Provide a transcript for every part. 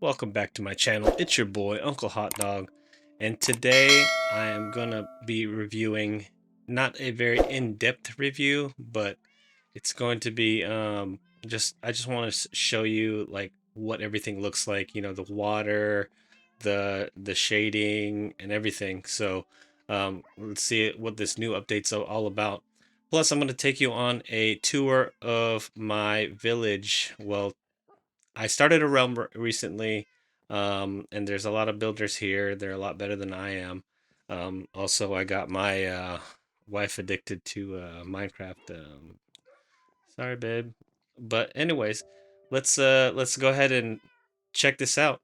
Welcome back to my channel. It's your boy, Uncle Hot Dog, and today I am gonna be reviewing not a very in-depth review, but it's going to be I just want to show you like what everything looks like, the water, the shading and everything. So let's see what this new update's all about. Plus, I'm going to take you on a tour of my village. Well, I started a realm recently, and there's a lot of builders here. They're a lot better than I am. Also, I got my wife addicted to Minecraft. Sorry, babe. But anyways, let's go ahead and check this out.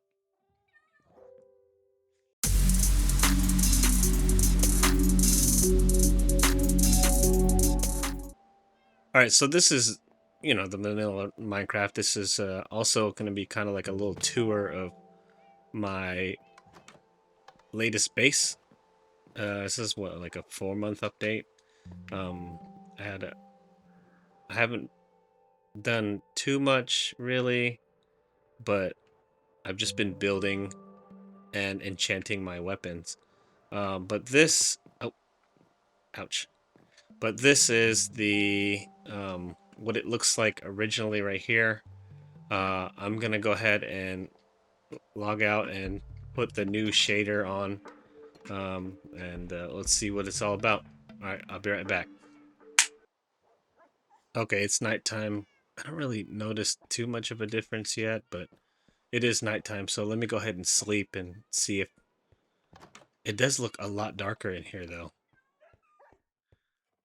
All right, so this is the vanilla Minecraft. This is also going to be kind of like a little tour of my latest base. This is what, like a 4-month update. Um, I had a, I haven't done too much really, but I've just been building and enchanting my weapons. But this, oh, ouch. But this is the what it looks like originally right here. I'm gonna go ahead and log out and put the new shader on, and let's see what it's all about. All right, I'll be right back. Okay, it's nighttime. I don't really notice too much of a difference yet, but it is nighttime, so let me go ahead and sleep and see if it does look a lot darker in here though.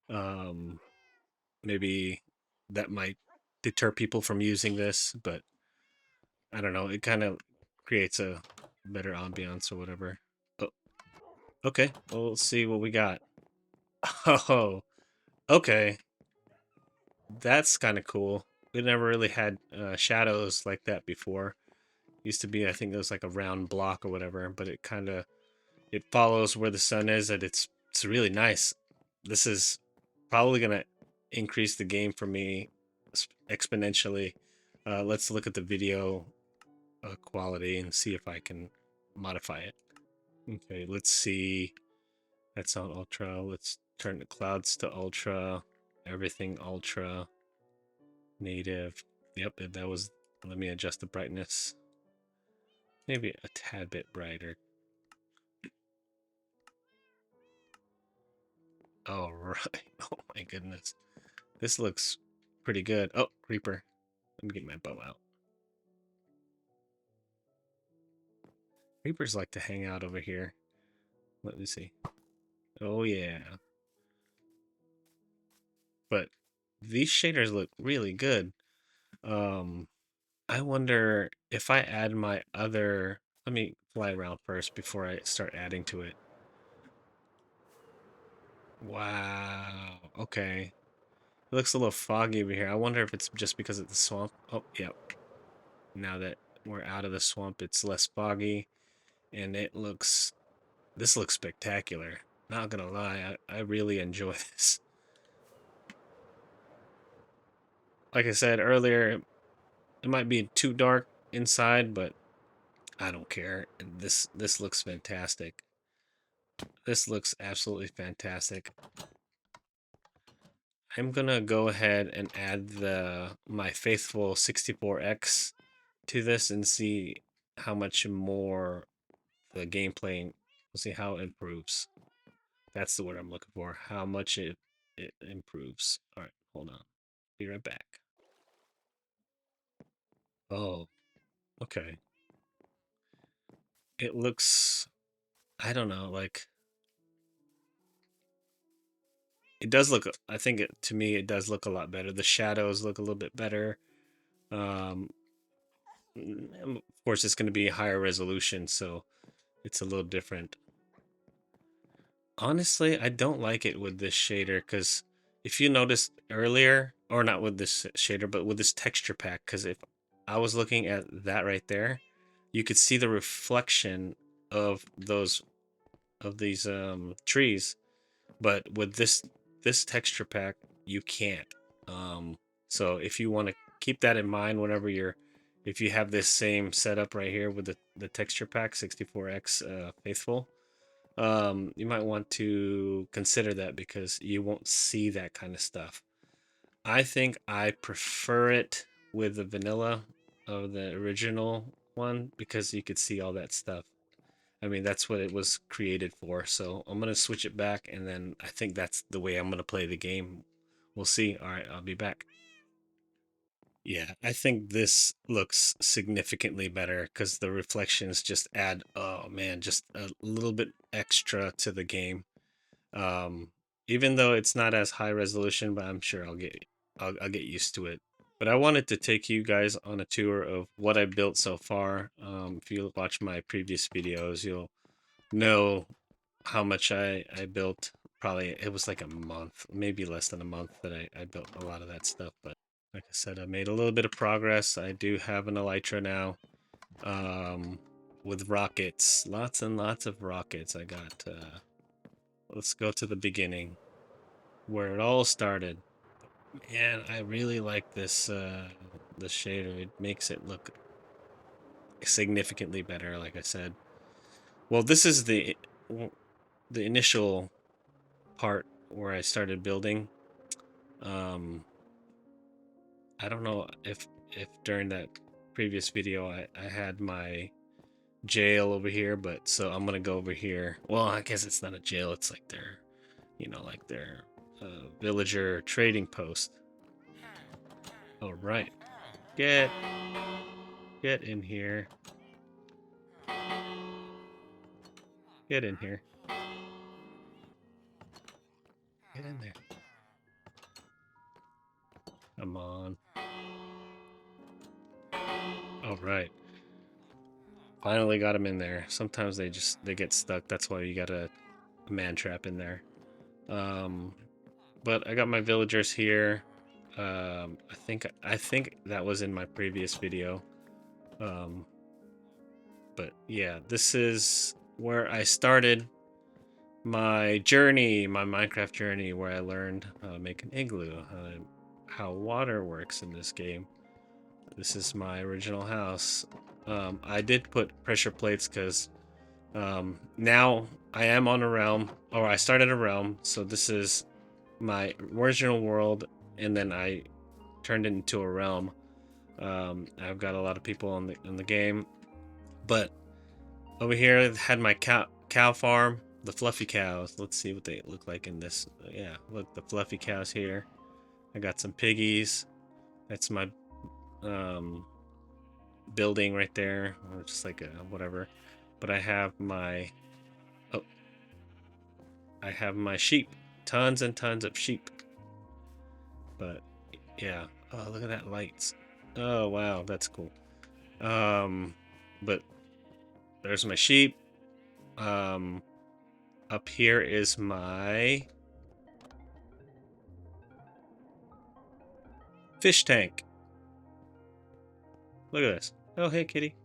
Um, Maybe that might deter people from using this, but I don't know. It kind of creates a better ambiance or whatever. Oh, okay. Well, let's see what we got. Oh, okay. That's kind of cool. We never really had shadows like that before. Used to be, I think it was like a round block or whatever, but it follows where the sun is, and it's really nice. This is probably gonna increase the game for me exponentially. Let's look at the video quality and see if I can modify it. Okay, let's see. That's on ultra. Let's turn the clouds to ultra. Everything ultra. Native. Yep, that was. Let me adjust the brightness. Maybe a tad bit brighter. All right. Oh my goodness. This looks pretty good. Oh, creeper. Let me get my bow out. Creepers like to hang out over here. Let me see. Oh yeah. But these shaders look really good. Um, I wonder if I add my other... Let me fly around first before I start adding to it. Wow. Okay. It looks a little foggy over here. I wonder if it's just because of the swamp. Oh, yep. Now that we're out of the swamp, it's less foggy. And this looks spectacular. Not gonna lie, I really enjoy this. Like I said earlier, it might be too dark inside, but I don't care. This looks fantastic. This looks absolutely fantastic. I'm gonna go ahead and add my faithful 64X to this and see how much more the gameplay. We'll see how it improves. That's the word I'm looking for. How much it improves. All right, hold on. Be right back. Oh, okay. It looks, I don't know, like it does look, I think to me it does look a lot better. The shadows look a little bit better. Um, of course, it's going to be higher resolution, so it's a little different. Honestly, I don't like it with this shader because if you noticed earlier, or not with this shader, but with this texture pack, because if I was looking at that right there, you could see the reflection of these trees, but with this texture pack, you can't. So if you want to keep that in mind whenever you're if you have this same setup right here with the texture pack 64x faithful, you might want to consider that because you won't see that kind of stuff. I think I prefer it with the vanilla of the original one because you could see all that stuff. I mean, that's what it was created for. So I'm going to switch it back, and then I think that's the way I'm going to play the game. We'll see. All right, I'll be back. Yeah, I think this looks significantly better because the reflections just add, oh man, just a little bit extra to the game. Um, Even though it's not as high resolution, but I'm sure I'll get used to it. But I wanted to take you guys on a tour of what I built so far. If you watch my previous videos, you'll know how much I built. Probably it was like a month, maybe less than a month that I built a lot of that stuff. But like I said, I made a little bit of progress. I do have an elytra now, um, with rockets, lots and lots of rockets. I got. Let's go to the beginning, where it all started. And I really like this shader. It makes it look significantly better, like I said. Well, this is the initial part where I started building. Um, I don't know if during that previous video I had my jail over here, but so I'm gonna go over here. Well, I guess it's not a jail. It's like their, like their villager trading post. All right, get get in here. Get in here. Get in there. Come on. All right. Finally got him in there. Sometimes they get stuck. That's why you got a man trap in there. Um, but I got my villagers here. I think that was in my previous video. Um, but yeah, this is where I started my journey, my Minecraft journey, where I learned how to make an igloo, how water works in this game. This is my original house. I did put pressure plates because now I am on a realm, or I started a realm, so this is my original world, and then I turned it into a realm. I've got a lot of people in the game, but over here I had my cow farm, the fluffy cows. Let's see what they look like in this. Yeah, look, the fluffy cows here. I got some piggies. That's my um, building right there, or just like a whatever. But oh, I have my sheep, tons and tons of sheep. But yeah, oh look at that lights. Oh wow, that's cool. Um, but there's my sheep. Um, Up here is my fish tank. Look at this. Oh hey kitty.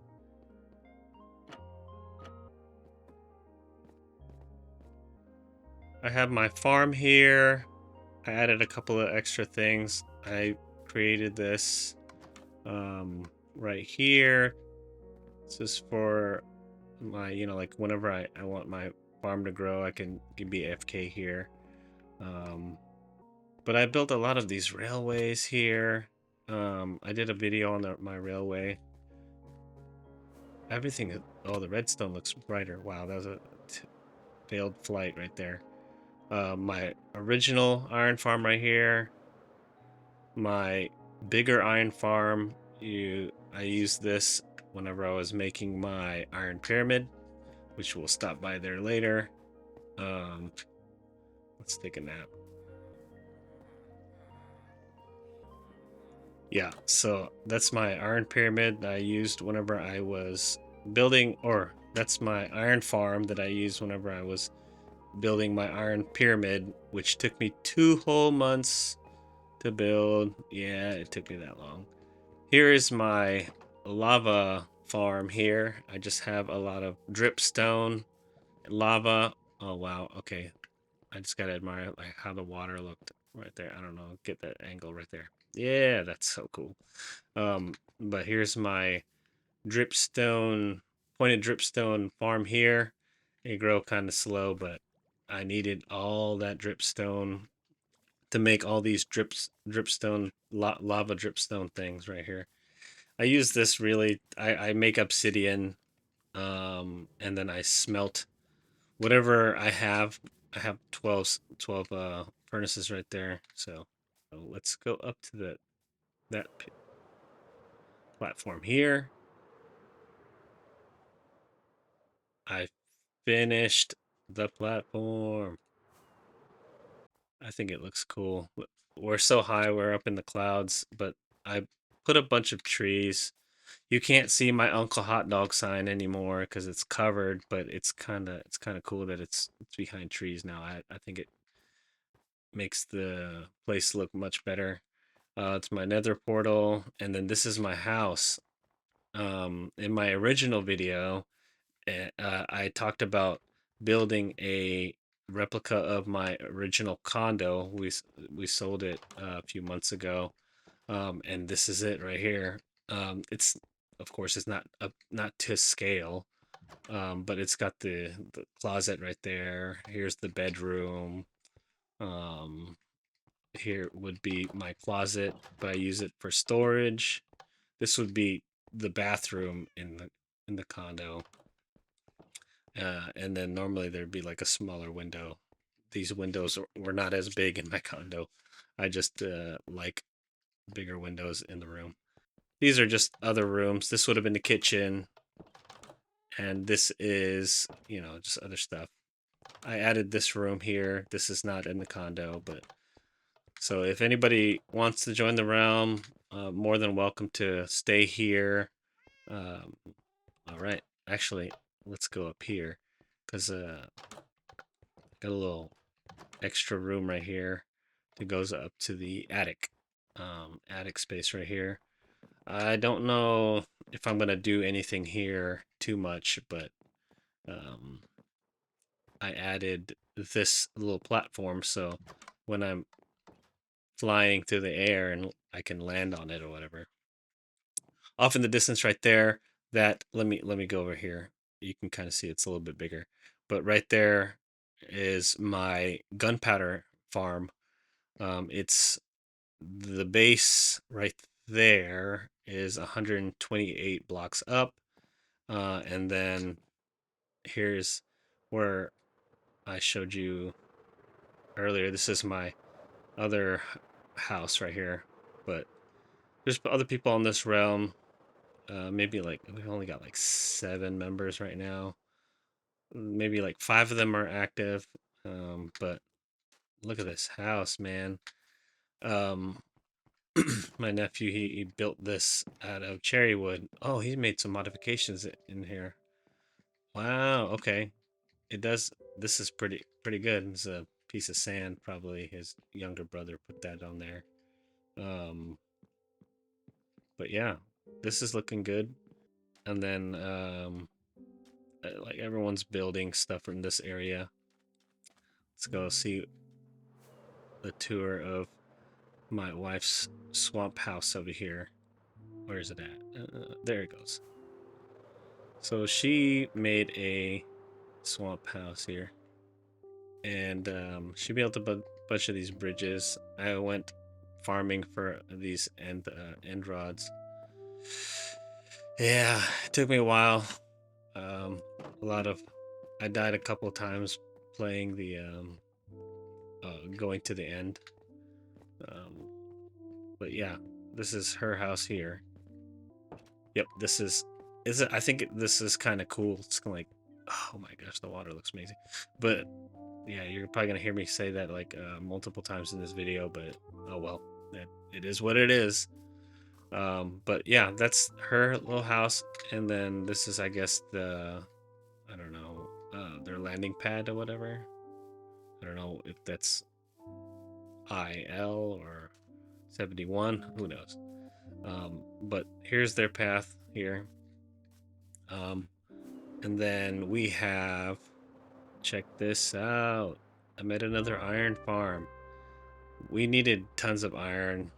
I have my farm here. I added a couple of extra things. I created this right here. This is for my, like whenever I want my farm to grow, I can be AFK here. But I built a lot of these railways here. I did a video on my railway. Everything, oh, the redstone looks brighter. Wow, that was a failed flight right there. My original iron farm right here. My bigger iron farm, I used this whenever I was making my iron pyramid, which we'll stop by there later. Let's take a nap. Yeah, so that's my iron pyramid that I used whenever I was building, or that's my iron farm that I used whenever I was building my iron pyramid, which took me 2 whole months to build. Yeah, it took me that long. Here is my lava farm here. I just have a lot of dripstone, lava. Oh wow, okay. I just gotta admire like how the water looked right there. I don't know, get that angle right there. Yeah, that's so cool. But here's my dripstone, pointed dripstone farm here. They grow kind of slow, but I needed all that dripstone to make all these dripstone, lava dripstone things right here. I use this really, I make obsidian, and then I smelt whatever I have. I have 12 furnaces right there. So let's go up to that platform here. I finished the platform. I think it looks cool. We're so high, we're up in the clouds, but I put a bunch of trees. You can't see my Uncle Hot Dog sign anymore because it's covered, but it's kind of cool that it's behind trees now. I think it makes the place look much better. It's my nether portal, and then this is my house. In my original video, I talked about building a replica of my original condo. We sold it a few months ago, and this is it right here. It's of course it's not to scale, but it's got the closet right there. Here's the bedroom. Um, Here would be my closet, but I use it for storage. This would be the bathroom in the condo. And then normally there'd be like a smaller window. These windows were not as big in my condo. I just like bigger windows in the room. These are just other rooms. This would have been the kitchen, and this is, just other stuff. I added this room here. This is not in the condo, but so if anybody wants to join the realm, more than welcome to stay here. Um, all right, actually, let's go up here because got a little extra room right here that goes up to the attic. Attic space right here. I don't know if I'm gonna do anything here too much, but um, I added this little platform so when I'm flying through the air and I can land on it or whatever. Off in the distance right there, that let me go over here. You can kind of see it's a little bit bigger. But right there is my gunpowder farm. It's the base right there is 128 blocks up. And then here's where I showed you earlier. This is my other house right here. But there's other people on this realm. Maybe like we've only got like 7 members right now. Maybe like 5 of them are active. But look at this house, man. Um, my nephew he built this out of cherry wood. Oh, he's made some modifications in here. Wow. Okay. It does. This is pretty good. It's a piece of sand. Probably his younger brother put that on there. Um, but yeah, this is looking good. And then like everyone's building stuff from this area. Let's go see the tour of my wife's swamp house over here. Where is it at? There it goes. So she made a swamp house here, and she built a bunch of these bridges. I went farming for these end rods. Yeah, it took me a while. A lot of I died a couple of times playing the going to the end. Um, but yeah, this is her house here. Yep, this is it. I think this is kind of cool. It's kind of like, oh my gosh, the water looks amazing. But yeah, you're probably gonna hear me say that like multiple times in this video. But oh well, it is what it is. But yeah, that's her little house, and then this is, I guess, I don't know, their landing pad or whatever. I don't know if that's IL or 71. Who knows? But here's their path here. Um, and then we have, check this out. I made another iron farm. We needed tons of iron,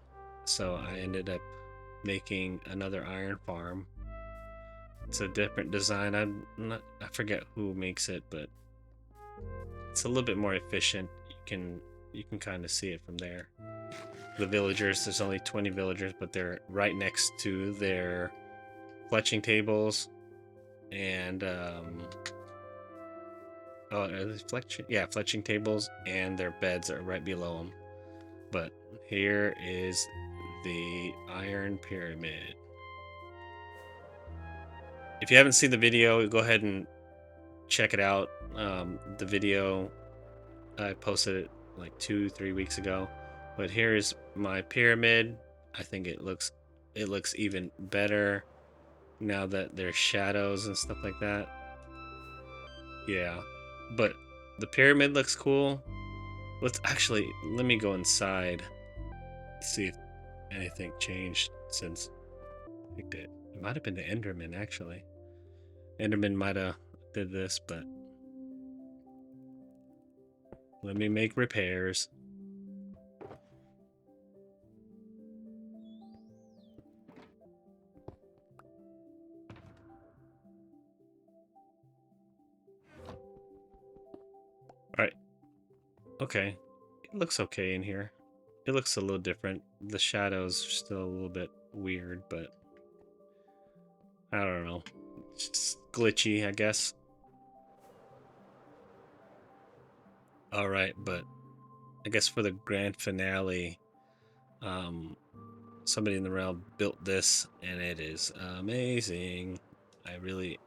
so I ended up making another iron farm. It's a different design. I forget who makes it, but it's a little bit more efficient. You can kind of see it from there. The villagers, there's only 20 villagers, but they're right next to their fletching tables and oh, are they fletching? Yeah, fletching tables, and their beds are right below them. But here is the Iron Pyramid. If you haven't seen the video, go ahead and check it out. The video, I posted it like 2-3 weeks ago. But here is my pyramid. I think it looks even better now that there's shadows and stuff like that. Yeah, but the pyramid looks cool. Let me go inside, see if anything changed since I picked it. It might have been the Enderman, actually. Enderman might have did this, but let me make repairs. Alright, okay. It looks okay in here. It looks a little different. The shadows are still a little bit weird, but I don't know. It's just glitchy, I guess. Alright, but I guess for the grand finale, um, somebody in the realm built this, and it is amazing. I really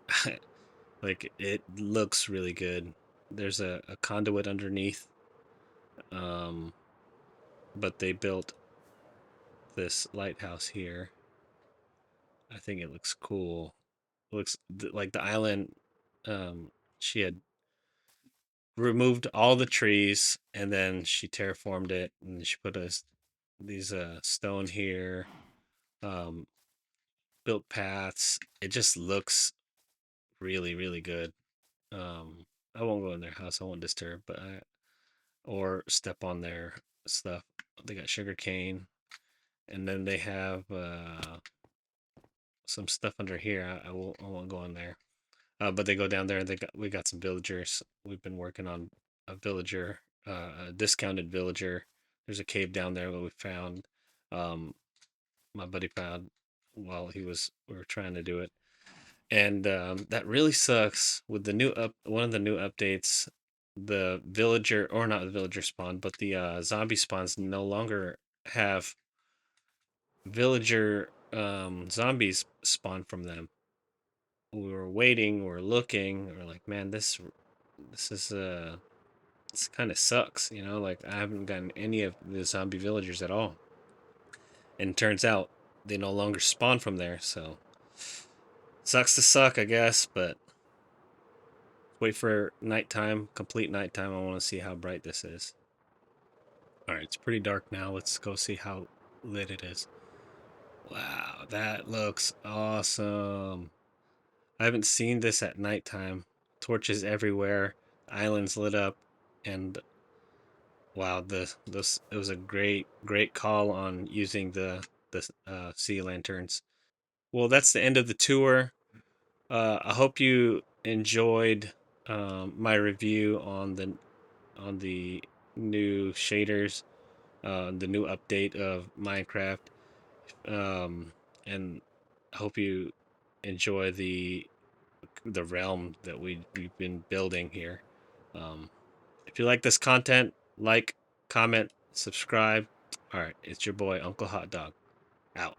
like it. Looks really good. There's a conduit underneath, um, but they built this lighthouse here. I think it looks cool. It looks like the island. She had removed all the trees, and then she terraformed it, and she put these stone here. Um, built paths. It just looks really, really good. I won't go in their house. I won't disturb, or step on their stuff. They got sugar cane, and then they have some stuff under here. I won't go in there. But they go down there. We got some villagers. We've been working on a villager, a discounted villager. There's a cave down there that we found. Um, my buddy found while we were trying to do it. And that really sucks with the one of the new updates. The villager, or not the villager spawn, but the zombie spawns no longer have villager zombies spawn from them. We were waiting, we're looking, we're like, man, this is this kind of sucks, like I haven't gotten any of the zombie villagers at all. And turns out they no longer spawn from there, so sucks to suck, I guess, but wait for nighttime, complete nighttime. I want to see how bright this is. All right, it's pretty dark now. Let's go see how lit it is. Wow, that looks awesome. I haven't seen this at nighttime. Torches everywhere, islands lit up, and wow, it was a great call on using the sea lanterns. Well, that's the end of the tour. I hope you enjoyed my review on the new shaders, the new update of Minecraft, and I hope you enjoy the realm that we've been building here. Um, if you like this content, like, comment, subscribe. All right, it's your boy Uncle Hot Dog out.